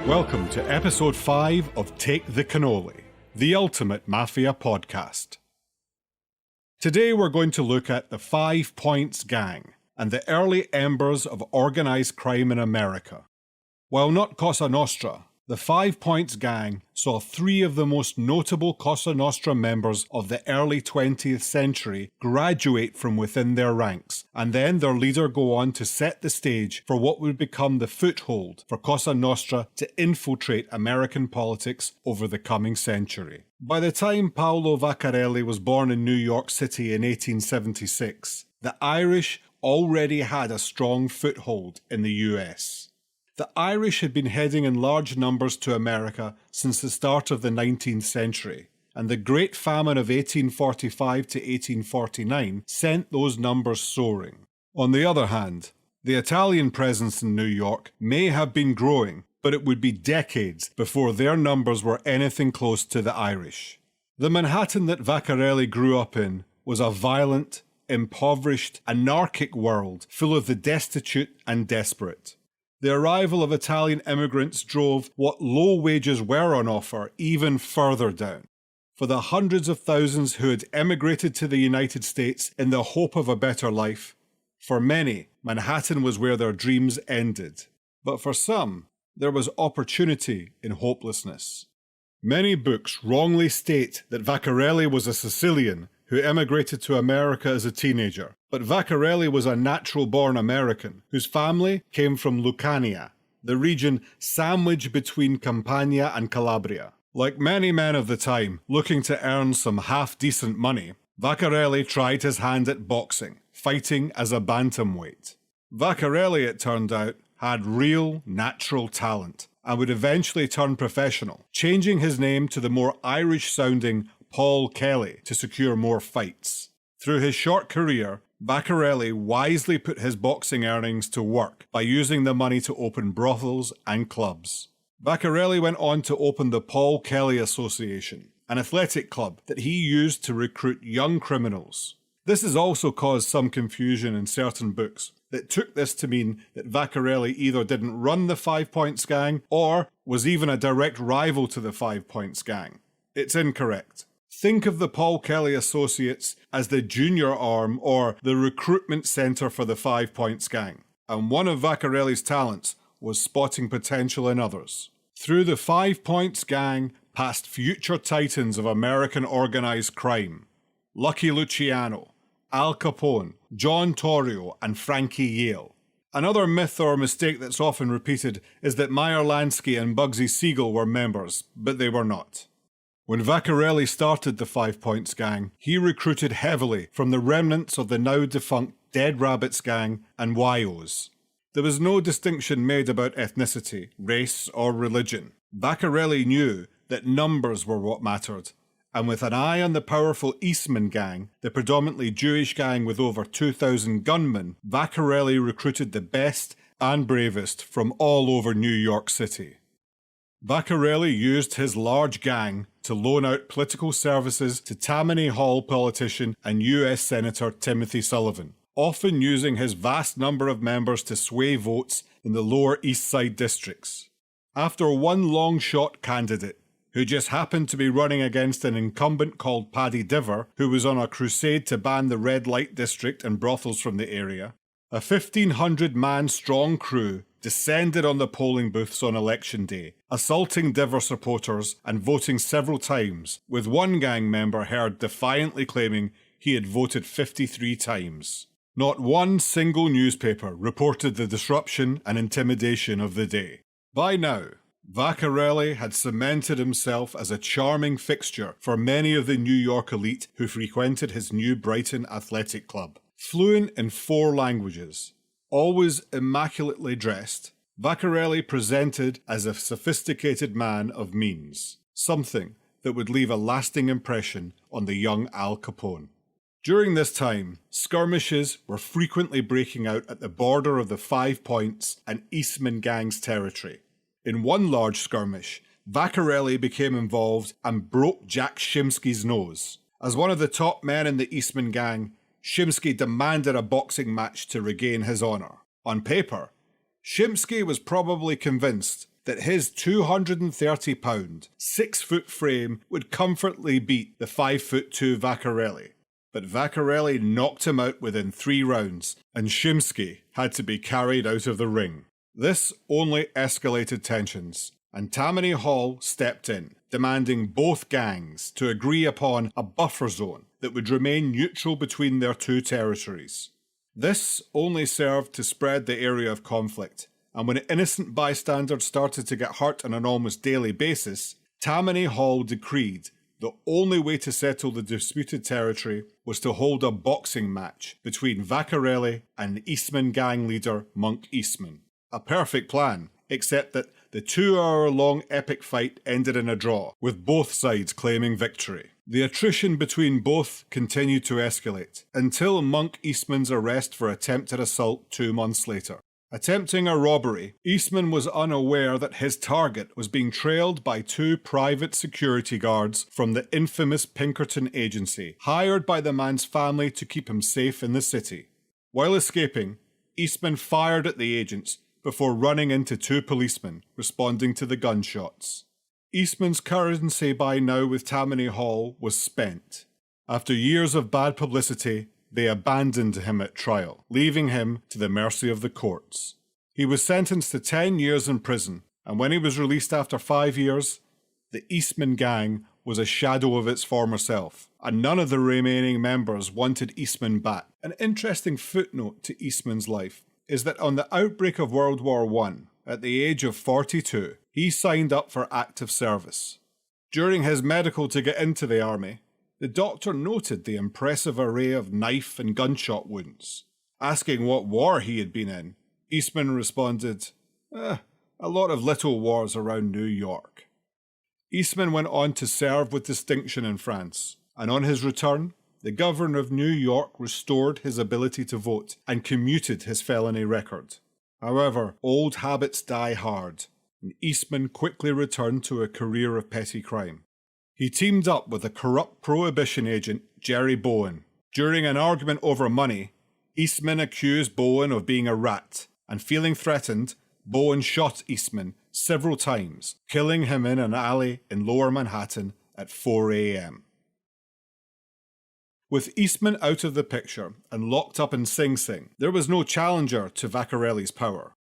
Welcome to episode 5 of Take the Cannoli, the ultimate mafia podcast. Today we're going to look at the 5 Points Gang and the early embers of organised crime in America. While not Cosa Nostra, the 5 Points Gang saw 3 of the most notable Cosa Nostra members of the early 20th century graduate from within their ranks, and then their leader go on to set the stage for what would become the foothold for Cosa Nostra to infiltrate American politics over the coming century. By the time Paul Vaccarelli was born in New York City in 1876, the Irish already had a strong foothold in the US. The Irish had been heading in large numbers to America since the start of the 19th century, and the Great Famine of 1845 to 1849 sent those numbers soaring. On the other hand, the Italian presence in New York may have been growing, but it would be decades before their numbers were anything close to the Irish. The Manhattan that Vaccarelli grew up in was a violent, impoverished, anarchic world full of the destitute and desperate. The arrival of Italian immigrants drove what low wages were on offer even further down. For the hundreds of thousands who had emigrated to the United States in the hope of a better life, for many, Manhattan was where their dreams ended. But for some, there was opportunity in hopelessness. Many books wrongly state that Vaccarelli was a Sicilian who emigrated to America as a teenager, but Vaccarelli was a natural-born American whose family came from Lucania, the region sandwiched between Campania and Calabria. Like many men of the time looking to earn some half-decent money, Vaccarelli tried his hand at boxing, fighting as a bantamweight. Vaccarelli, it turned out, had real, natural talent and would eventually turn professional, changing his name to the more Irish-sounding Paul Kelly to secure more fights. Through his short career, Vaccarelli wisely put his boxing earnings to work by using the money to open brothels and clubs. Vaccarelli went on to open the Paul Kelly Association, an athletic club that he used to recruit young criminals. This has also caused some confusion in certain books that took this to mean that Vaccarelli either didn't run the 5 Points Gang or was even a direct rival to the 5 Points Gang. It's incorrect. Think of the Paul Kelly Associates as the junior arm or the recruitment centre for the 5 Points Gang, and one of Vaccarelli's talents was spotting potential in others. Through the 5 Points Gang passed future titans of American organised crime: Lucky Luciano, Al Capone, John Torrio, and Frankie Yale. Another myth or mistake that's often repeated is that Meyer Lansky and Bugsy Siegel were members, but they were not. When Vaccarelli started the 5 Points Gang, he recruited heavily from the remnants of the now defunct Dead Rabbits Gang and YOs. There was no distinction made about ethnicity, race, or religion. Vaccarelli knew that numbers were what mattered, and with an eye on the powerful Eastman Gang, the predominantly Jewish gang with over 2,000 gunmen, Vaccarelli recruited the best and bravest from all over New York City. Vaccarelli used his large gang to loan out political services to Tammany Hall politician and US Senator Timothy Sullivan, often using his vast number of members to sway votes in the Lower East Side districts. After one long-shot candidate, who just happened to be running against an incumbent called Paddy Diver, who was on a crusade to ban the red light district and brothels from the area, a 1,500-man strong crew descended on the polling booths on election day, assaulting Diver supporters and voting several times, with one gang member heard defiantly claiming he had voted 53 times. Not one single newspaper reported the disruption and intimidation of the day. By now, Vaccarelli had cemented himself as a charming fixture for many of the New York elite who frequented his New Brighton Athletic Club. Fluent in 4 languages, always immaculately dressed, Vaccarelli presented as a sophisticated man of means, something that would leave a lasting impression on the young Al Capone. During this time, skirmishes were frequently breaking out at the border of the 5 Points and Eastman Gang's territory. In one large skirmish, Vaccarelli became involved and broke Jack Shimsky's nose. As one of the top men in the Eastman Gang, Shimsky demanded a boxing match to regain his honour. On paper, Shimsky was probably convinced that his £230, 6-foot frame would comfortably beat the 5'2" Vaccarelli. But Vaccarelli knocked him out within 3 rounds, and Shimsky had to be carried out of the ring. This only escalated tensions, and Tammany Hall stepped in, demanding both gangs to agree upon a buffer zone that would remain neutral between their two territories. This only served to spread the area of conflict, and when innocent bystanders started to get hurt on an almost daily basis, Tammany Hall decreed the only way to settle the disputed territory was to hold a boxing match between Vaccarelli and Eastman gang leader Monk Eastman. A perfect plan, except that the 2-hour-long epic fight ended in a draw, with both sides claiming victory. The attrition between both continued to escalate, until Monk Eastman's arrest for attempted assault 2 months later. Attempting a robbery, Eastman was unaware that his target was being trailed by 2 private security guards from the infamous Pinkerton agency, hired by the man's family to keep him safe in the city. While escaping, Eastman fired at the agents before running into 2 policemen responding to the gunshots. Eastman's currency by now with Tammany Hall was spent. After years of bad publicity, they abandoned him at trial, leaving him to the mercy of the courts. He was sentenced to 10 years in prison, and when he was released after 5 years, the Eastman gang was a shadow of its former self, and none of the remaining members wanted Eastman back. An interesting footnote to Eastman's life is that on the outbreak of World War I, at the age of 42, he signed up for active service. During his medical to get into the army, the doctor noted the impressive array of knife and gunshot wounds. Asking what war he had been in, Eastman responded, a lot of little wars around New York. Eastman went on to serve with distinction in France, and on his return, the governor of New York restored his ability to vote and commuted his felony record. However, old habits die hard, and Eastman quickly returned to a career of petty crime. He teamed up with a corrupt prohibition agent, Jerry Bowen. During an argument over money, Eastman accused Bowen of being a rat, and feeling threatened, Bowen shot Eastman several times, killing him in an alley in Lower Manhattan at 4 a.m. With Eastman out of the picture and locked up in Sing Sing, there was no challenger to Vaccarelli's power.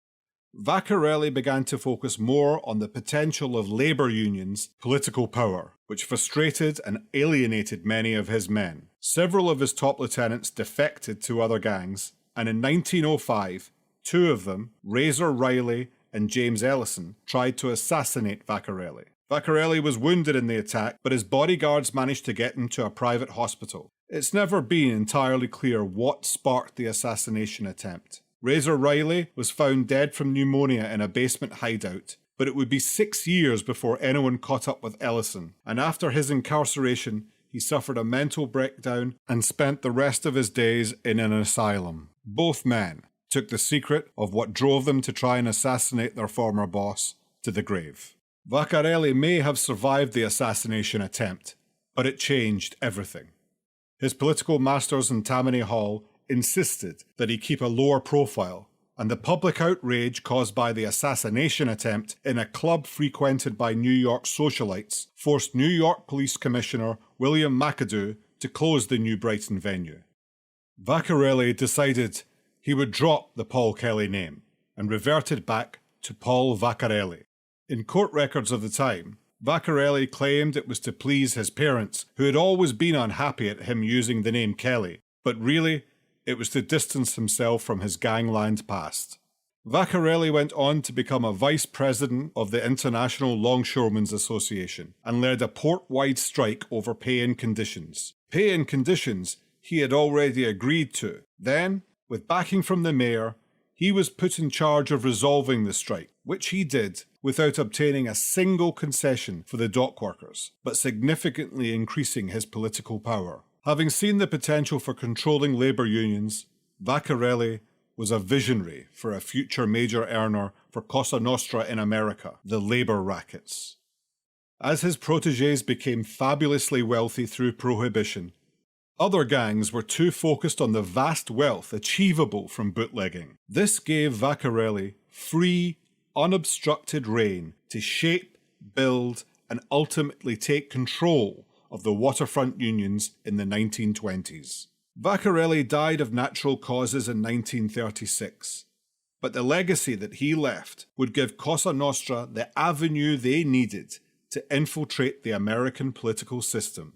Vaccarelli began to focus more on the potential of labour unions' political power, which frustrated and alienated many of his men. Several of his top lieutenants defected to other gangs, and in 1905, 2 of them, Razor Riley and James Ellison, tried to assassinate Vaccarelli. Vaccarelli was wounded in the attack, but his bodyguards managed to get him to a private hospital. It's never been entirely clear what sparked the assassination attempt. Razor Riley was found dead from pneumonia in a basement hideout, but it would be 6 years before anyone caught up with Ellison, and after his incarceration, he suffered a mental breakdown and spent the rest of his days in an asylum. Both men took the secret of what drove them to try and assassinate their former boss to the grave. Vaccarelli may have survived the assassination attempt, but it changed everything. His political masters in Tammany Hall insisted that he keep a lower profile, and the public outrage caused by the assassination attempt in a club frequented by New York socialites forced New York Police Commissioner William McAdoo to close the New Brighton venue. Vaccarelli decided he would drop the Paul Kelly name and reverted back to Paul Vaccarelli. In court records of the time, Vaccarelli claimed it was to please his parents, who had always been unhappy at him using the name Kelly, but really, it was to distance himself from his gangland past. Vaccarelli went on to become a vice president of the International Longshoremen's Association and led a port-wide strike over pay and conditions. Pay and conditions he had already agreed to. Then, with backing from the mayor, he was put in charge of resolving the strike, which he did without obtaining a single concession for the dock workers, but significantly increasing his political power. Having seen the potential for controlling labour unions, Vaccarelli was a visionary for a future major earner for Cosa Nostra in America, the labour rackets. As his protégés became fabulously wealthy through prohibition, other gangs were too focused on the vast wealth achievable from bootlegging. This gave Vaccarelli free, unobstructed reign to shape, build, and ultimately take control of the waterfront unions in the 1920s. Vaccarelli died of natural causes in 1936, but the legacy that he left would give Cosa Nostra the avenue they needed to infiltrate the American political system.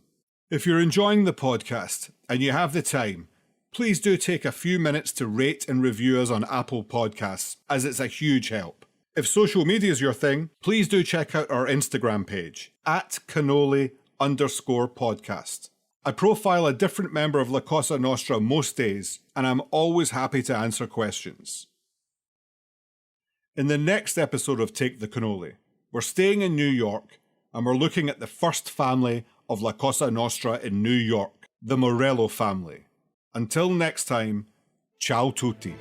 If you're enjoying the podcast and you have the time, please do take a few minutes to rate and review us on Apple Podcasts, as it's a huge help. If social media is your thing, please do check out our Instagram page, @Cannoli_podcast. I profile a different member of La Cosa Nostra most days, and I'm always happy to answer questions. In the next episode of Take the Cannoli, we're staying in New York, and we're looking at the first family of La Cosa Nostra in New York, the Morello family. Until next time, ciao tutti.